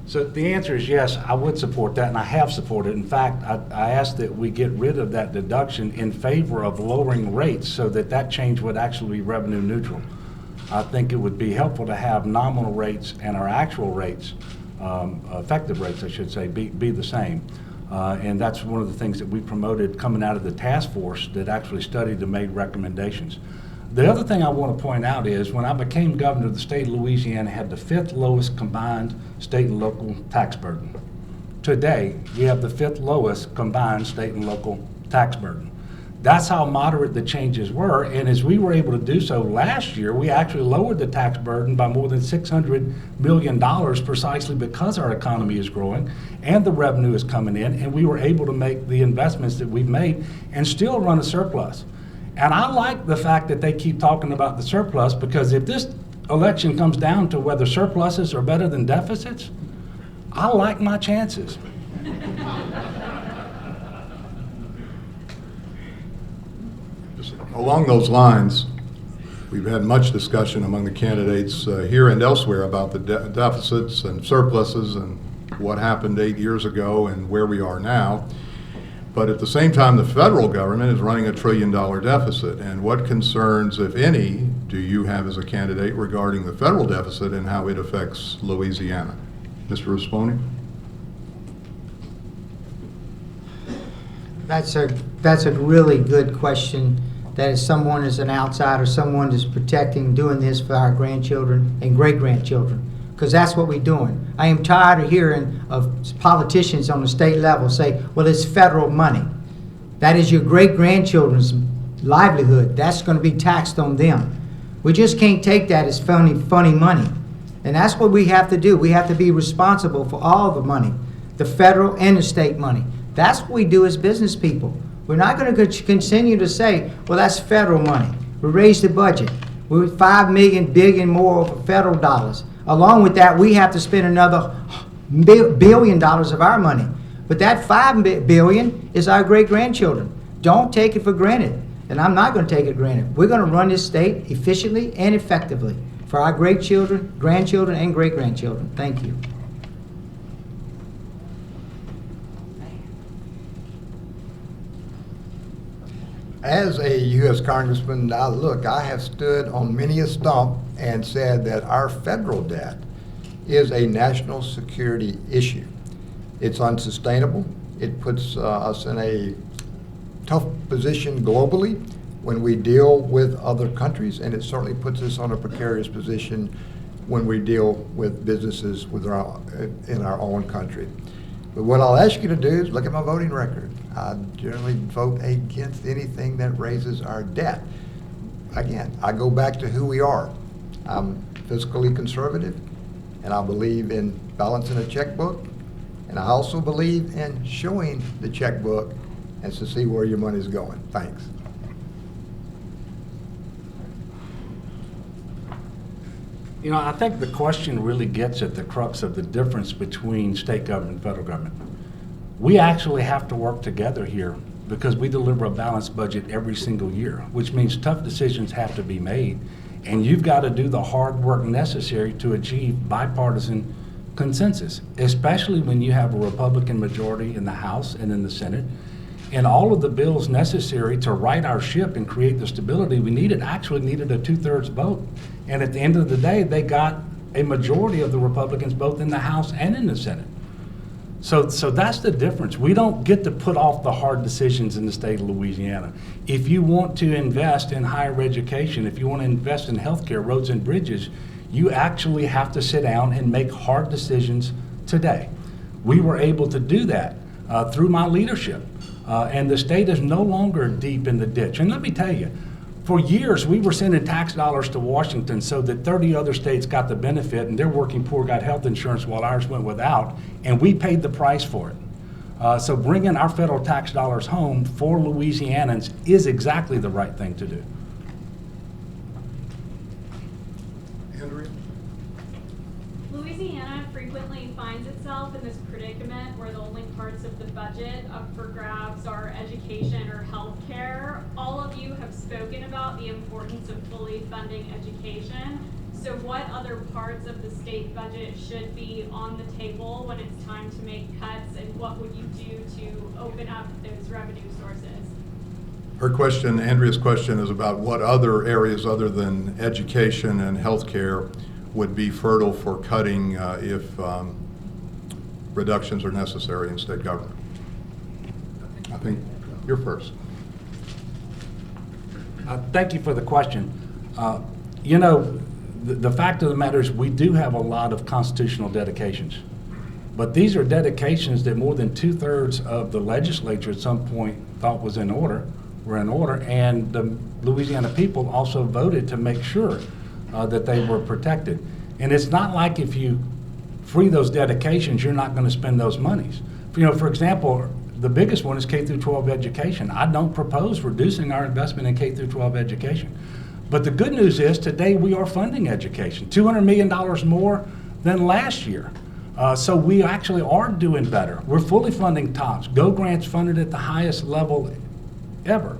So the answer is yes, I would support that, and I have supported it. In fact, I asked that we get rid of that deduction in favor of lowering rates so that that change would actually be revenue neutral. I think it would be helpful to have nominal rates and our actual rates, effective rates, I should say, be the same. And that's one of the things that we promoted coming out of the task force that actually studied and made recommendations. The other thing I want to point out is when I became governor, the state of Louisiana had the 5th lowest combined state and local tax burden. Today, we have the 5th lowest combined state and local tax burden. That's how moderate the changes were, and as we were able to do so last year, we actually lowered the tax burden by more than $600 million precisely because our economy is growing and the revenue is coming in, and we were able to make the investments that we've made and still run a surplus. And I like the fact that they keep talking about the surplus, because if this election comes down to whether surpluses are better than deficits, I like my chances. Along those lines, we've had much discussion among the candidates here and elsewhere about the deficits and surpluses and what happened 8 years ago and where we are now. But at the same time, the federal government is running $1 trillion deficit. And what concerns, if any, do you have as a candidate regarding the federal deficit and how it affects Louisiana? Mr. Rispone? That's a really good question. That is someone as an outsider, someone that's protecting, doing this for our grandchildren and great-grandchildren, because that's what we're doing. I am tired of hearing of politicians on the state level say, well, it's federal money. That is your great-grandchildren's livelihood. That's going to be taxed on them. We just can't take that as funny money. And that's what we have to do. We have to be responsible for all the money, the federal and the state money. That's what we do as business people. We're not going to continue to say, well, that's federal money. We raised the budget. We're $5 billion more of federal dollars. Along with that, we have to spend another $1 billion of our money. But that $5 billion is our great-grandchildren. Don't take it for granted. And I'm not going to take it for granted. We're going to run this state efficiently and effectively for our great-children, grandchildren, and great-grandchildren. Thank you. As a U.S. Congressman, I have stood on many a stump and said that our federal debt is a national security issue. It's unsustainable. It puts us in a tough position globally when we deal with other countries, and it certainly puts us on a precarious position when we deal with businesses in our own country. But what I'll ask you to do is look at my voting record. I generally vote against anything that raises our debt. Again, I go back to who we are. I'm fiscally conservative, and I believe in balancing a checkbook, and I also believe in showing the checkbook and to see where your money's going. Thanks. You know, I think the question really gets at the crux of the difference between state government and federal government. We actually have to work together here because we deliver a balanced budget every single year, which means tough decisions have to be made, and you've got to do the hard work necessary to achieve bipartisan consensus, especially when you have a Republican majority in the House and in the Senate. And all of the bills necessary to right our ship and create the stability we needed actually needed a 2/3 vote. And at the end of the day, they got a majority of the Republicans both in the House and in the Senate. So that's the difference. We don't get to put off the hard decisions in the state of Louisiana. If you want to invest in higher education, if you want to invest in healthcare, roads and bridges, you actually have to sit down and make hard decisions today. We were able to do that through my leadership. And the state is no longer deep in the ditch. And let me tell you, for years we were sending tax dollars to Washington so that 30 other states got the benefit and their working poor got health insurance while ours went without, and we paid the price for it. So bringing our federal tax dollars home for Louisianans is exactly the right thing to do. Andrea? Louisiana frequently finds itself in this predicament where the only parts of the budget up for grabs are education or health care. All of you have spoken about the importance of fully funding education. So what other parts of the state budget should be on the table when it's time to make cuts, and what would you do to open up those revenue sources? Her question, Andrea's question, is about what other areas other than education and healthcare would be fertile for cutting if reductions are necessary in state government. I think you're first. Thank you for the question. You know, the fact of the matter is we do have a lot of constitutional dedications, but these are dedications that more than 2/3 of the legislature at some point thought were in order, and the Louisiana people also voted to make sure that they were protected. And it's not like if you free those dedications, you're not going to spend those monies. You know, for example, the biggest one is K through 12 education. I don't propose reducing our investment in K through 12 education. But the good news is today we are funding education, $200 million more than last year. So we actually are doing better. We're fully funding TOPS. Go Grants funded at the highest level ever.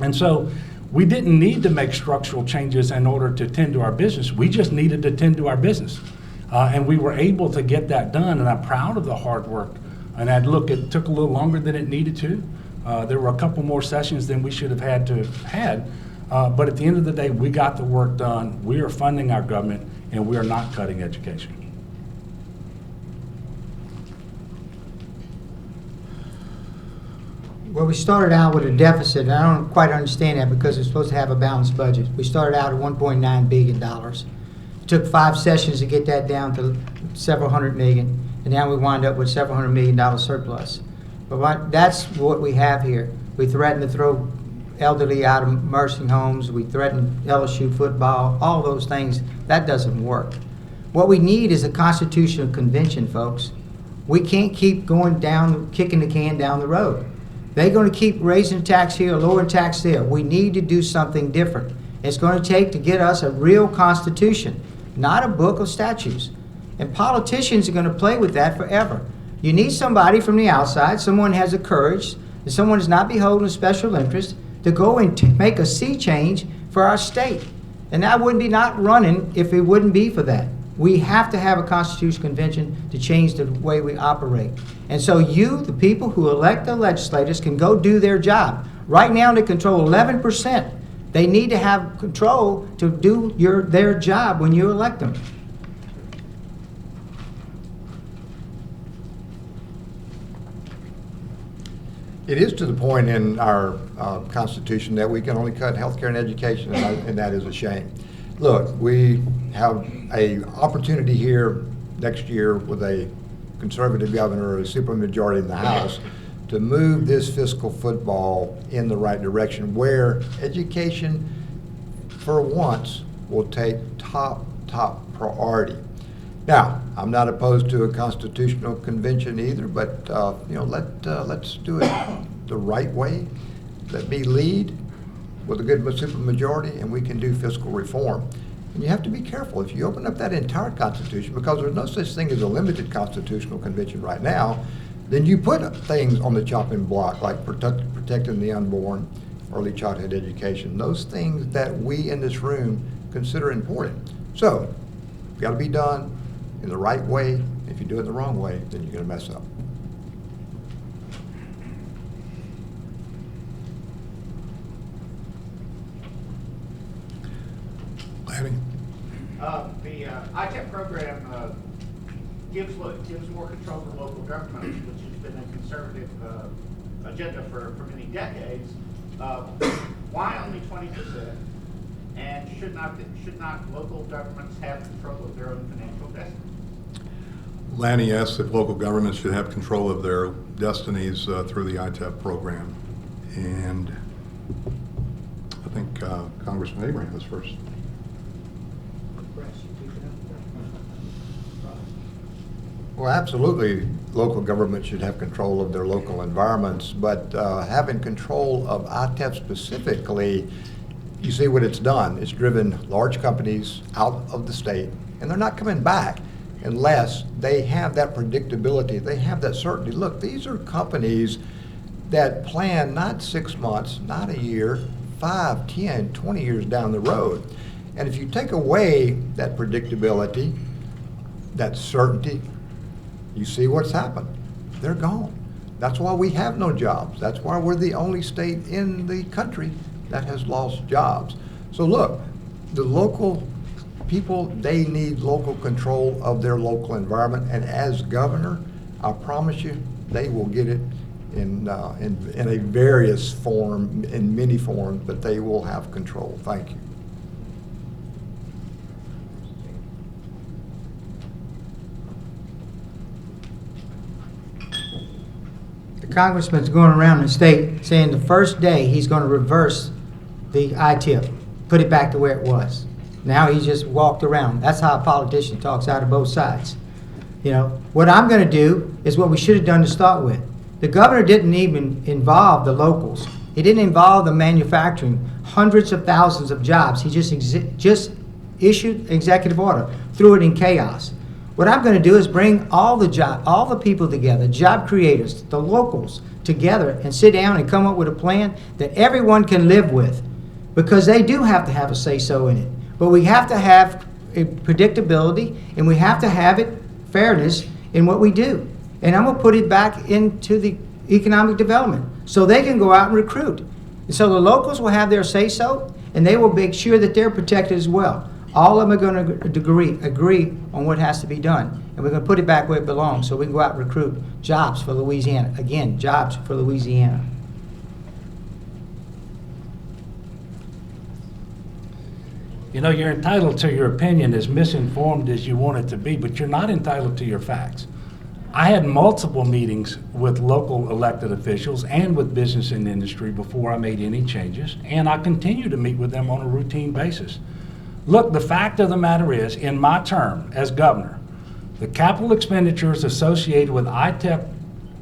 And so we didn't need to make structural changes in order to tend to our business. We just needed to tend to our business. And we were able to get that done, and I'm proud of the hard work. And it took a little longer than it needed to. There were a couple more sessions than we should have had. But at the end of the day, we got the work done. We are funding our government, and we are not cutting education. Well, we started out with a deficit, and I don't quite understand that because we're supposed to have a balanced budget. We started out at $1.9 billion. It took 5 sessions to get that down to several hundred million, and now we wind up with several $100 million surplus. But that's what we have here. We threaten to throw elderly out of nursing homes. We threaten LSU football, all those things. That doesn't work. What we need is a constitutional convention, folks. We can't keep going down, kicking the can down the road. They're going to keep raising tax here, lowering tax there. We need to do something different. It's going to take to get us a real constitution, not a book of statutes. And politicians are going to play with that forever. You need somebody from the outside, someone who has the courage, and someone who's not beholden to special interest, to go and make a sea change for our state. And I wouldn't be not running if it wouldn't be for that. We have to have a constitutional convention to change the way we operate. And so you, the people who elect the legislators, can go do their job. Right now they control 11%. They need to have control to do their job when you elect them. It is to the point in our Constitution that we can only cut healthcare and education, and that is a shame. Look, we have a opportunity here next year with a conservative governor or a supermajority in the House to move this fiscal football in the right direction, where education, for once, will take top priority. Now, I'm not opposed to a constitutional convention either, but let's do it the right way. Let me lead with a good supermajority, and we can do fiscal reform. And you have to be careful if you open up that entire Constitution, because there's no such thing as a limited constitutional convention right now. Then you put things on the chopping block like protecting the unborn, early childhood education, those things that we in this room consider important. So, it's got to be done in the right way. If you do it the wrong way, then you're going to mess up. Lanny? The ITEP program gives more control to local governments, which has been a conservative agenda for many decades. Why only 20%? And should not local governments have control of their own financial destiny? Lanny asks if local governments should have control of their destinies through the ITEP program. And I think Congressman Abraham is first. Well, absolutely, local government should have control of their local environments, but having control of ITEP specifically, you see what it's done. It's driven large companies out of the state, and they're not coming back unless they have that predictability, they have that certainty. Look, these are companies that plan not 6 months, not a year, 5, 10, 20 years down the road. And if you take away that predictability, that certainty, you see what's happened. They're gone. That's why we have no jobs. That's why we're the only state in the country that has lost jobs. So look, the local people, they need local control of their local environment. And as governor, I promise you, they will get it in a various form, in many forms, but they will have control. Thank you. Congressman's going around the state saying the first day he's going to reverse the ITIP, put it back to where it was. Now he just walked around. That's how a politician talks out of both sides. You know, what I'm going to do is what we should have done to start with. The governor didn't even involve the locals. He didn't involve the manufacturing, hundreds of thousands of jobs. He just issued executive order, threw it in chaos. What I'm going to do is bring all the people together, job creators, the locals together, and sit down and come up with a plan that everyone can live with, because they do have to have a say-so in it. But we have to have a predictability, and we have to have it fairness in what we do. And I'm going to put it back into the economic development so they can go out and recruit. And so the locals will have their say-so, and they will make sure that they're protected as well. All of them are going to agree on what has to be done. And we're going to put it back where it belongs so we can go out and recruit jobs for Louisiana. Again, jobs for Louisiana. You know, you're entitled to your opinion, as misinformed as you want it to be, but you're not entitled to your facts. I had multiple meetings with local elected officials and with business and industry before I made any changes, and I continue to meet with them on a routine basis. Look, the fact of the matter is, in my term as governor, the capital expenditures associated with ITEP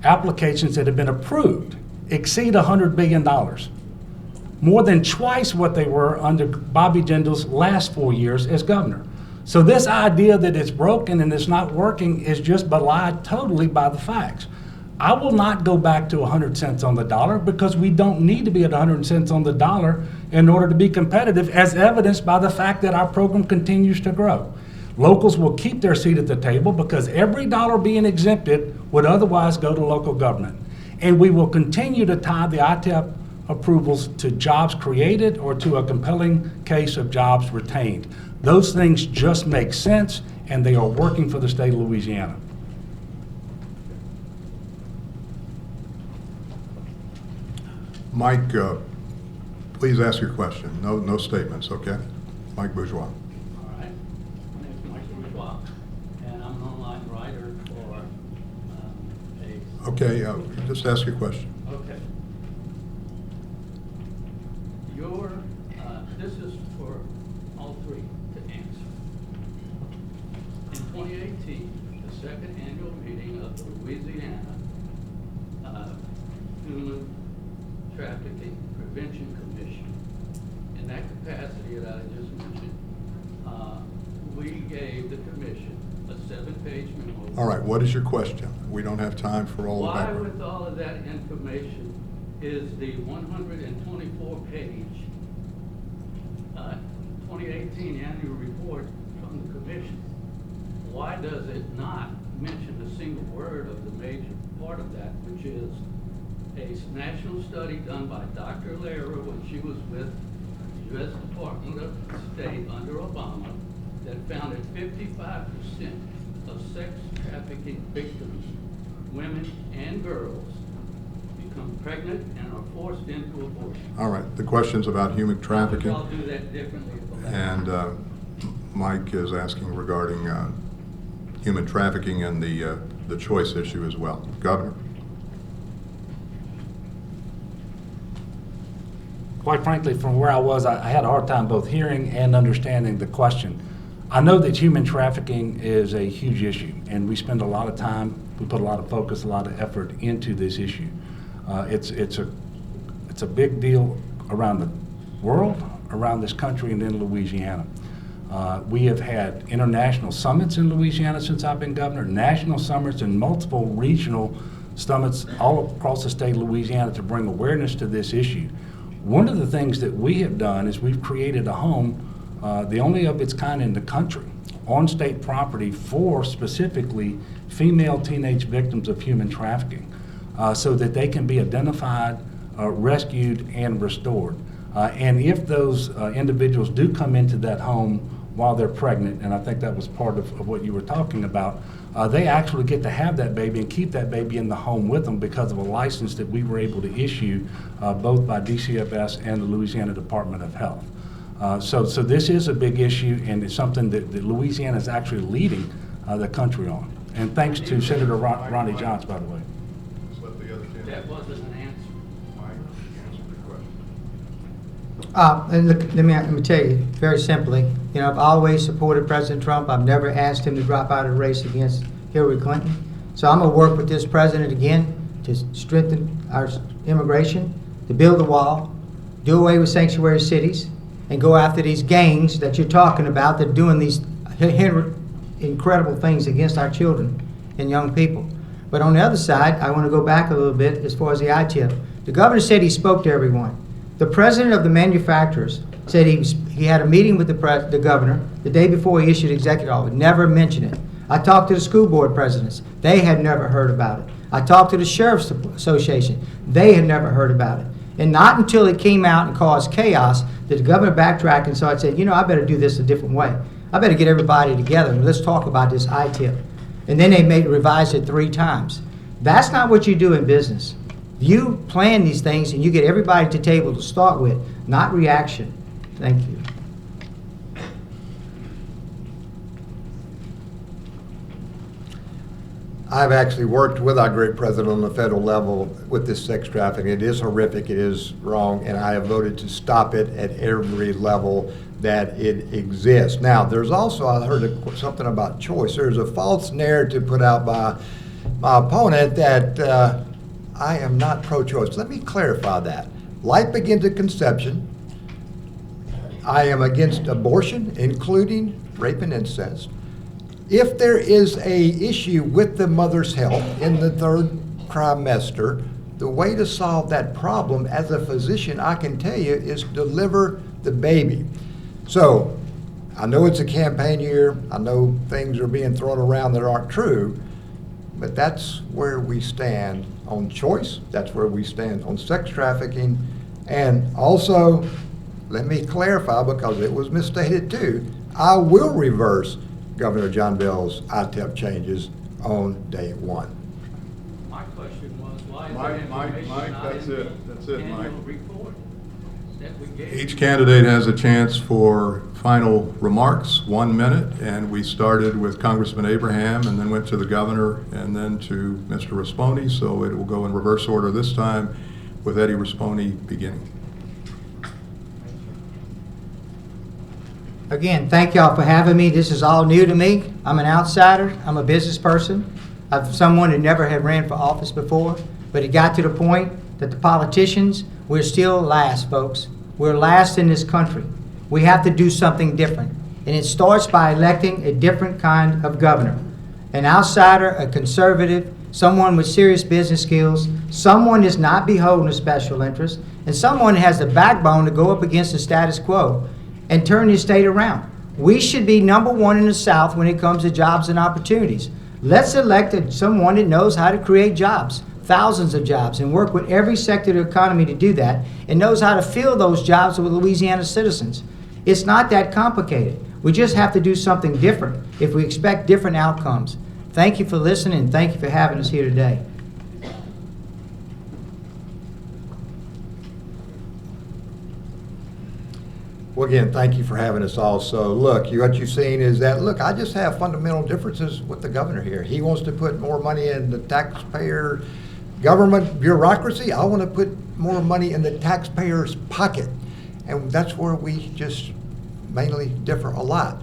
applications that have been approved exceed $100 billion, more than twice what they were under Bobby Jindal's last 4 years as governor. So this idea that it's broken and it's not working is just belied totally by the facts. I will not go back to 100 cents on the dollar, because we don't need to be at 100 cents on the dollar in order to be competitive, as evidenced by the fact that our program continues to grow. Locals will keep their seat at the table because every dollar being exempted would otherwise go to local government. And we will continue to tie the ITEP approvals to jobs created or to a compelling case of jobs retained. Those things just make sense, and they are working for the state of Louisiana. Mike, please ask your question. No statements, okay? Mike Bourgeois. All right. My name is Mike Bourgeois, and I'm an online writer for a... Okay, just ask your question. Okay. This is for all three to answer. In 2018, the second annual meeting of the Louisiana Human Trafficking Prevention Commission, in that capacity that I just mentioned, we gave the commission a 7-page memo. All right, what is your question? We don't have time for all of Why, that. with all of that information, is the 124-page 2018 annual report from the commission, why does it not mention a single word of the major part of that, which is a national study done by Dr. Lehrer when she was with the U.S. Department of State under Obama that found that 55% of sex trafficking victims, women and girls, become pregnant and are forced into abortion. All right, the question's about human trafficking. I'll do that differently. And Mike is asking regarding human trafficking and the choice issue as well. Governor? Quite frankly, from where I was, I had a hard time both hearing and understanding the question. I know that human trafficking is a huge issue, and we spend a lot of time, we put a lot of focus, a lot of effort into this issue. It's a big deal around the world, around this country, and in Louisiana. We have had international summits in Louisiana since I've been governor, national summits and multiple regional summits all across the state of Louisiana to bring awareness to this issue. One of the things that we have done is we've created a home, the only of its kind in the country, on state property for specifically female teenage victims of human trafficking, so that they can be identified, rescued, and restored. And if those individuals do come into that home while they're pregnant, and I think that was part of what you were talking about, they actually get to have that baby and keep that baby in the home with them because of a license that we were able to issue both by DCFS and the Louisiana Department of Health. So this is a big issue, and it's something that Louisiana is actually leading the country on. And thanks to Senator Ronnie Johns, by the way. Just let the other candidates. That wasn't an answer. Mike, answer the question. And look, let me tell you very simply, you know, I've always supported President Trump. I've never asked him to drop out of the race against Hillary Clinton. So I'm going to work with this president again to strengthen our immigration, to build a wall, do away with sanctuary cities, and go after these gangs that you're talking about that are doing these incredible things against our children and young people. But on the other side, I want to go back a little bit as far as the ITIP. The governor said he spoke to everyone. The president of the manufacturers said he had a meeting with the governor the day before he issued executive order. Never mentioned it. I talked to the school board presidents. They had never heard about it. I talked to the Sheriff's Association. They had never heard about it. And not until it came out and caused chaos did the governor backtrack and so I said, you know, I better do this a different way. I better get everybody together and let's talk about this ITIP. And then they revised it 3 times. That's not what you do in business. You plan these things and you get everybody at the table to start with, not reaction. Thank you. I've actually worked with our great president on the federal level with this sex trafficking. It is horrific, it is wrong, and I have voted to stop it at every level that it exists. Now, there's also, I heard something about choice. There's a false narrative put out by my opponent that I am not pro-choice. Let me clarify that. Life begins at conception. I am against abortion, including rape and incest. If there is a issue with the mother's health in the 3rd trimester, the way to solve that problem as a physician, I can tell you, is deliver the baby. So, I know it's a campaign year. I know things are being thrown around that aren't true, but that's where we stand on choice. That's where we stand on sex trafficking. And also, let me clarify, because it was misstated too, I will reverse Governor John Bell's ITEP changes on day 1. My question was, why Mike, that's it. That's it, Mike. Annual report that we gave. Each candidate has a chance for final remarks, 1 minute, and we started with Congressman Abraham and then went to the governor and then to Mr. Rispone, so it will go in reverse order this time with Eddie Rispone beginning. Again, thank y'all for having me. This is all new to me. I'm an outsider. I'm a business person. I'm someone who never had ran for office before, but it got to the point that the politicians, we're still last, folks. We're last in this country. We have to do something different. And it starts by electing a different kind of governor. An outsider, a conservative, someone with serious business skills, someone that's not beholden to special interests, and someone that has the backbone to go up against the status quo and turn this state around. We should be #1 in the South when it comes to jobs and opportunities. Let's elect someone that knows how to create jobs, thousands of jobs, and work with every sector of the economy to do that, and knows how to fill those jobs with Louisiana citizens. It's not that complicated. We just have to do something different if we expect different outcomes. Thank you for listening, and thank you for having us here today. Well, again, thank you for having us also. Look, what you've seen is that, look, I just have fundamental differences with the governor here. He wants to put more money in the taxpayer government bureaucracy. I want to put more money in the taxpayer's pocket. And that's where we just mainly differ a lot.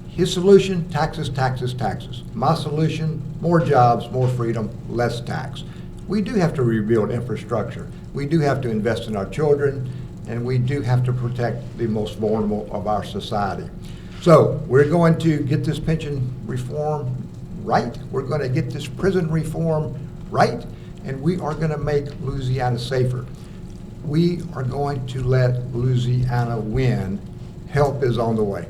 His solution, taxes, taxes, taxes. My solution, more jobs, more freedom, less tax. We do have to rebuild infrastructure. We do have to invest in our children, and we do have to protect the most vulnerable of our society. So we're going to get this pension reform right. We're going to get this prison reform right, and we are going to make Louisiana safer. We are going to let Louisiana win. Help is on the way.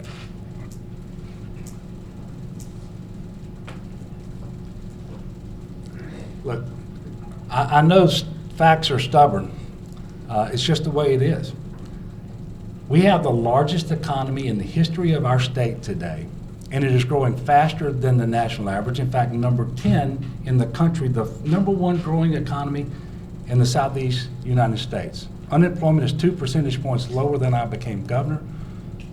Look, I know facts are stubborn. It's just the way it is. We have the largest economy in the history of our state today, and it is growing faster than the national average. In fact, number 10 in the country, the #1 growing economy in the Southeast United States. Unemployment is 2 percentage points lower than I became governor.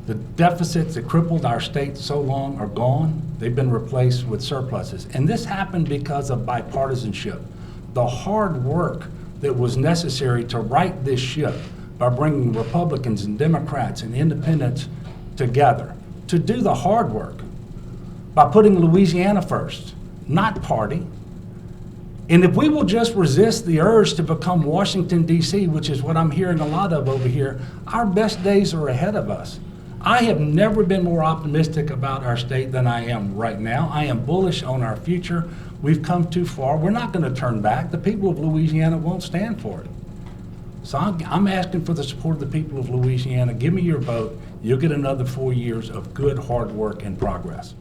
The deficits that crippled our state so long are gone. They've been replaced with surpluses. And this happened because of bipartisanship. The hard work that was necessary to right this ship by bringing Republicans and Democrats and independents together to do the hard work by putting Louisiana first, not party. And if we will just resist the urge to become Washington, D.C., which is what I'm hearing a lot of over here, our best days are ahead of us. I have never been more optimistic about our state than I am right now. I am bullish on our future. We've come too far. We're not going to turn back. The people of Louisiana won't stand for it. So I'm asking for the support of the people of Louisiana. Give me your vote. You'll get another 4 years of good, hard work and progress.